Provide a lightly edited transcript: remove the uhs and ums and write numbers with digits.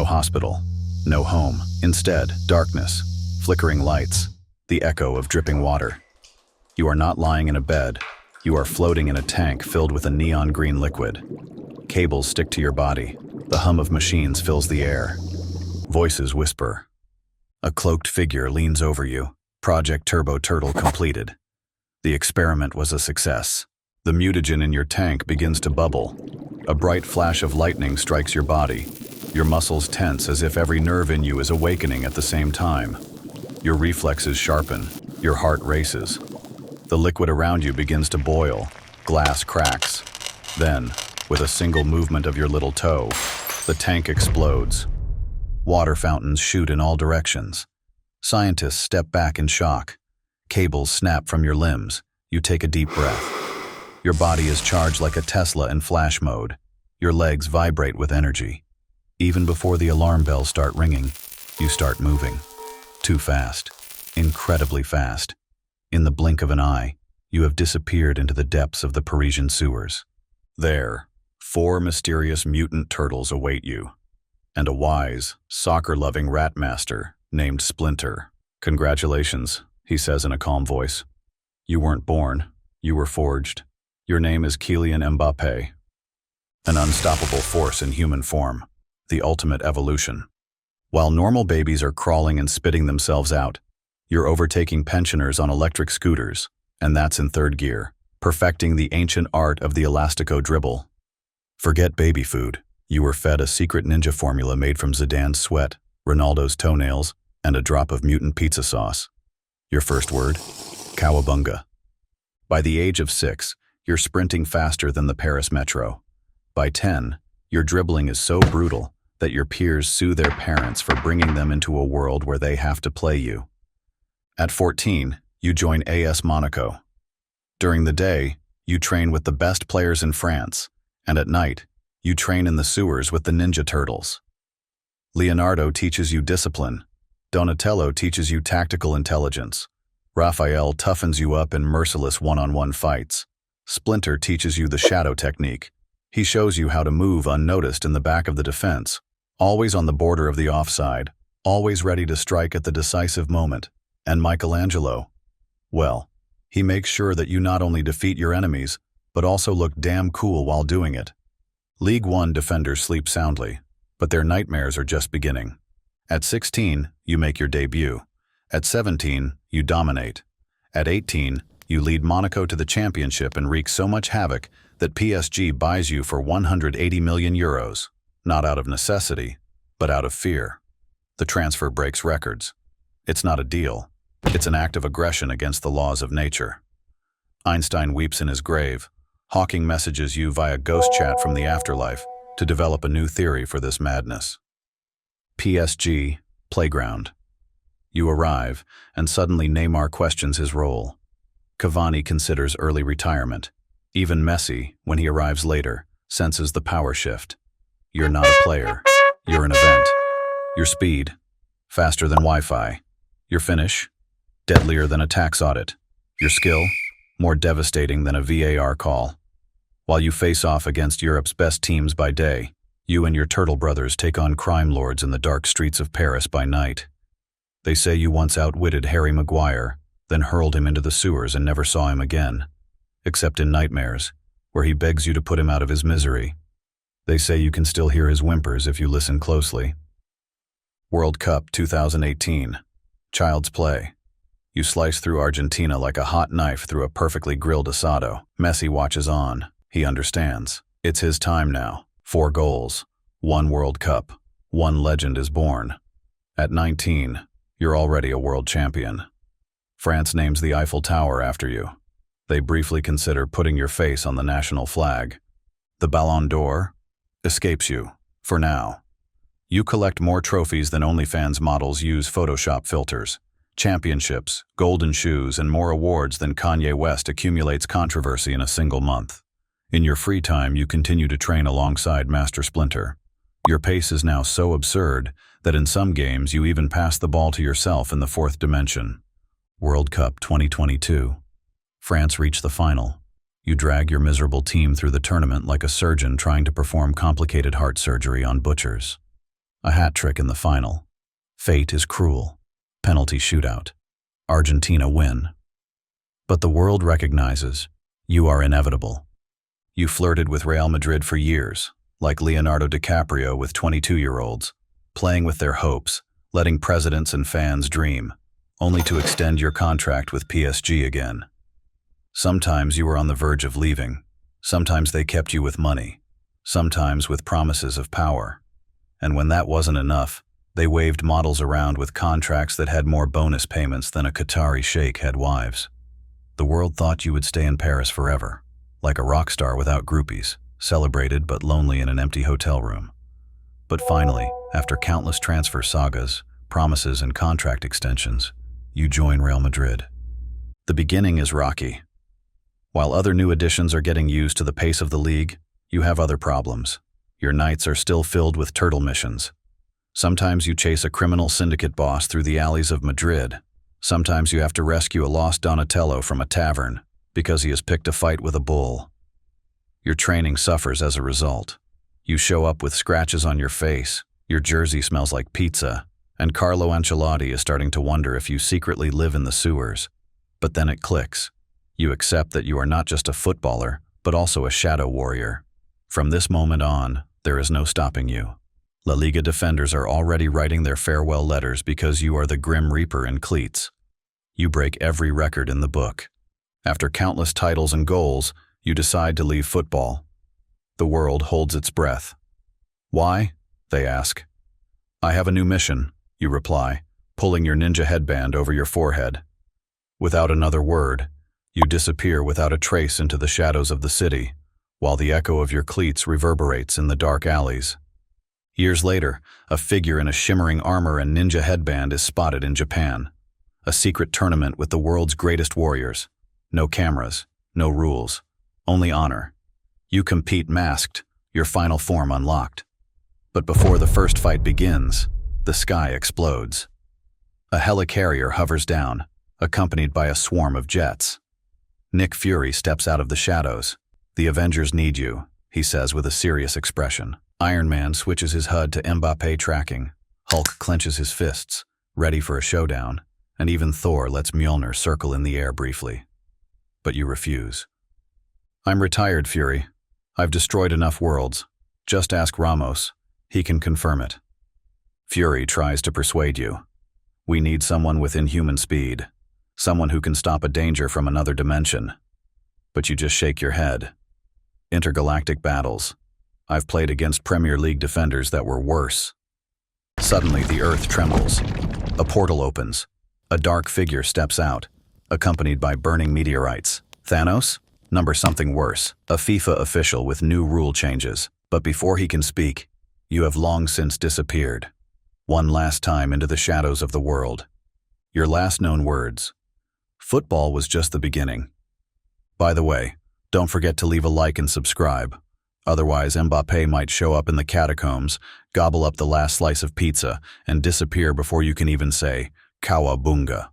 No hospital, no home. Instead, darkness, flickering lights, the echo of dripping water. You are not lying in a bed. You are floating in a tank filled with a neon green liquid. Cables stick to your body. The hum of machines fills the air. Voices whisper. A cloaked figure leans over you. Project Turbo Turtle completed. The experiment was a success. The mutagen in your tank begins to bubble. A bright flash of lightning strikes your body. Your muscles tense as if every nerve in you is awakening at the same time. Your reflexes sharpen. Your heart races. The liquid around you begins to boil. Glass cracks. Then, with a single movement of your little toe, the tank explodes. Water fountains shoot in all directions. Scientists step back in shock. Cables snap from your limbs. You take a deep breath. Your body is charged like a Tesla in flash mode. Your legs vibrate with energy. Even before the alarm bells start ringing, you start moving. Too fast. Incredibly fast. In the blink of an eye, you have disappeared into the depths of the Parisian sewers. There, 4 mysterious mutant turtles await you, and a wise, soccer-loving rat master named Splinter. "Congratulations," he says in a calm voice. "You weren't born, you were forged. Your name is Kylian Mbappé, an unstoppable force in human form, the ultimate evolution. While normal babies are crawling and spitting themselves out, you're overtaking pensioners on electric scooters, and that's in 3rd gear, perfecting the ancient art of the elastico dribble. Forget baby food. You were fed a secret ninja formula made from Zidane's sweat, Ronaldo's toenails, and a drop of mutant pizza sauce. Your first word? Cowabunga. By the age of 6, you're sprinting faster than the Paris metro. By 10, your dribbling is so brutal that your peers sue their parents for bringing them into a world where they have to play you. At 14, you join AS Monaco. During the day, you train with the best players in France, and at night, you train in the sewers with the Ninja Turtles. Leonardo teaches you discipline. Donatello teaches you tactical intelligence. Raphael toughens you up in merciless one-on-one fights. Splinter teaches you the shadow technique. He shows you how to move unnoticed in the back of the defense, always on the border of the offside, always ready to strike at the decisive moment. And Michelangelo, well, he makes sure that you not only defeat your enemies, but also look damn cool while doing it. League One defenders sleep soundly, but their nightmares are just beginning. At 16, you make your debut. At 17, you dominate. At 18, you lead Monaco to the championship and wreak so much havoc that PSG buys you for 180 million euros, not out of necessity, but out of fear. The transfer breaks records. It's not a deal. It's an act of aggression against the laws of nature. Einstein weeps in his grave. Hawking messages you via ghost chat from the afterlife to develop a new theory for this madness. PSG, playground. You arrive, and suddenly Neymar questions his role. Cavani considers early retirement. Even Messi, when he arrives later, senses the power shift. You're not a player. You're an event. Your speed, faster than Wi-Fi. Your finish, deadlier than a tax audit. Your skill, more devastating than a VAR call. While you face off against Europe's best teams by day, you and your turtle brothers take on crime lords in the dark streets of Paris by night. They say you once outwitted Harry Maguire, then hurled him into the sewers and never saw him again, except in nightmares, where he begs you to put him out of his misery. They say you can still hear his whimpers if you listen closely. World Cup 2018. Child's play. You slice through Argentina like a hot knife through a perfectly grilled asado. Messi watches on. He understands. It's his time now. 4 goals. 1 World Cup. 1 legend is born. At 19, you're already a world champion. France names the Eiffel Tower after you. They briefly consider putting your face on the national flag. The Ballon d'Or escapes you, for now. You collect more trophies than OnlyFans models use Photoshop filters. Championships, golden shoes, and more awards than Kanye West accumulates controversy in a single month. In your free time, you continue to train alongside Master Splinter. Your pace is now so absurd that in some games you even pass the ball to yourself in the 4th dimension. World Cup 2022. France reach the final. You drag your miserable team through the tournament like a surgeon trying to perform complicated heart surgery on butchers. A hat trick in the final. Fate is cruel. Penalty shootout. Argentina win. But the world recognizes you are inevitable. You flirted with Real Madrid for years, like Leonardo DiCaprio with 22-year-olds, playing with their hopes, letting presidents and fans dream, only to extend your contract with PSG again. Sometimes you were on the verge of leaving. Sometimes they kept you with money. Sometimes with promises of power. And when that wasn't enough, they waved models around with contracts that had more bonus payments than a Qatari sheikh had wives. The world thought you would stay in Paris forever, like a rock star without groupies, celebrated but lonely in an empty hotel room. But finally, after countless transfer sagas, promises and contract extensions, you join Real Madrid. The beginning is rocky. While other new additions are getting used to the pace of the league, you have other problems. Your nights are still filled with turtle missions. Sometimes you chase a criminal syndicate boss through the alleys of Madrid. Sometimes you have to rescue a lost Donatello from a tavern because he has picked a fight with a bull. Your training suffers as a result. You show up with scratches on your face, your jersey smells like pizza, and Carlo Ancelotti is starting to wonder if you secretly live in the sewers. But then it clicks. You accept that you are not just a footballer, but also a shadow warrior. From this moment on, there is no stopping you. La Liga defenders are already writing their farewell letters because you are the Grim Reaper in cleats. You break every record in the book. After countless titles and goals, you decide to leave football. The world holds its breath. Why? They ask. I have a new mission, you reply, pulling your ninja headband over your forehead. Without another word, you disappear without a trace into the shadows of the city, while the echo of your cleats reverberates in the dark alleys. Years later, a figure in a shimmering armor and ninja headband is spotted in Japan. A secret tournament with the world's greatest warriors. No cameras, no rules, only honor. You compete masked, your final form unlocked. But before the first fight begins, the sky explodes. A helicarrier hovers down, accompanied by a swarm of jets. Nick Fury steps out of the shadows. The Avengers need you, he says with a serious expression. Iron Man switches his HUD to Mbappé tracking. Hulk clenches his fists, ready for a showdown, and even Thor lets Mjolnir circle in the air briefly. But you refuse. I'm retired, Fury. I've destroyed enough worlds. Just ask Ramos. He can confirm it. Fury tries to persuade you. We need someone with inhuman speed. Someone who can stop a danger from another dimension. But you just shake your head. Intergalactic battles. I've played against Premier League defenders that were worse. Suddenly, the earth trembles. A portal opens. A dark figure steps out, accompanied by burning meteorites. Thanos? Number something worse. A FIFA official with new rule changes. But before he can speak, you have long since disappeared. One last time into the shadows of the world. Your last known words. Football was just the beginning. By the way, don't forget to leave a like and subscribe. Otherwise, Mbappé might show up in the catacombs, gobble up the last slice of pizza, and disappear before you can even say, Cowabunga.